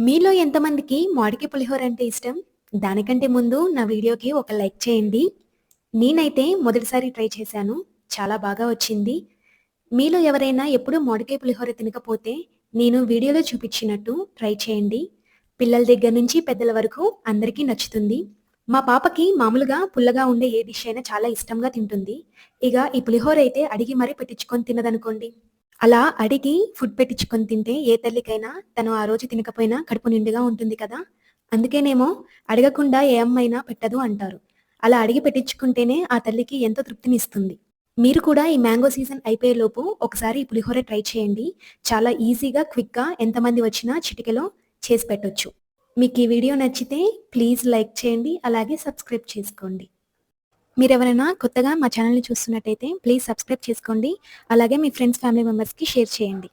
మీలో ఎంతమందికి మామిడికాయ పులిహోర అంటే ఇష్టం? దానికంటే ముందు నా వీడియోకి ఒక లైక్ చేయండి. నేనైతే మొదటిసారి ట్రై చేశాను. చాలా బాగా వచ్చింది. మీలో ఎవరైనా ఎప్పుడూ మామిడికాయ పులిహోర తినకపోతే నేను వీడియోలో చూపించినట్టు ట్రై చేయండి. పిల్లల దగ్గర నుంచి పెద్దల వరకు అందరికీ నచ్చుతుంది. మా పాపకి మామూలుగా పుల్లగా ఉండే ఏ డిష్ అయినా చాలా ఇష్టంగా తింటుంది. ఇక ఈ పులిహోర అయితే అడిగి మరీ పెట్టించుకొని తినదనుకోండి. అలా అడిగి ఫుడ్ పెట్టించుకొని తింటే ఏ తల్లికైనా తను ఆ రోజు తినకపోయినా కడుపు నిండుగా ఉంటుంది కదా! అందుకేనేమో అడగకుండా ఏ అమ్మైనా పెట్టదు అంటారు. అలా అడిగి పెట్టించుకుంటేనే ఆ తల్లికి ఎంతో తృప్తినిస్తుంది. మీరు కూడా ఈ మ్యాంగో సీజన్ అయిపోయేలోపు ఒకసారి ఈ పులిహోర ట్రై చేయండి. చాలా ఈజీగా, క్విక్‌గా ఎంతమంది వచ్చినా చిటికెలో చేసి పెట్టొచ్చు. మీకు ఈ వీడియో నచ్చితే ప్లీజ్ లైక్ చేయండి. అలాగే సబ్స్క్రైబ్ చేసుకోండి. మీరెవరైనా కొత్తగా మా ఛానెల్‌ని చూస్తున్నట్టయితే ప్లీజ్ సబ్స్క్రైబ్ చేసుకోండి. అలాగే మీ ఫ్రెండ్స్, ఫ్యామిలీ మెంబర్స్‌కి షేర్ చేయండి.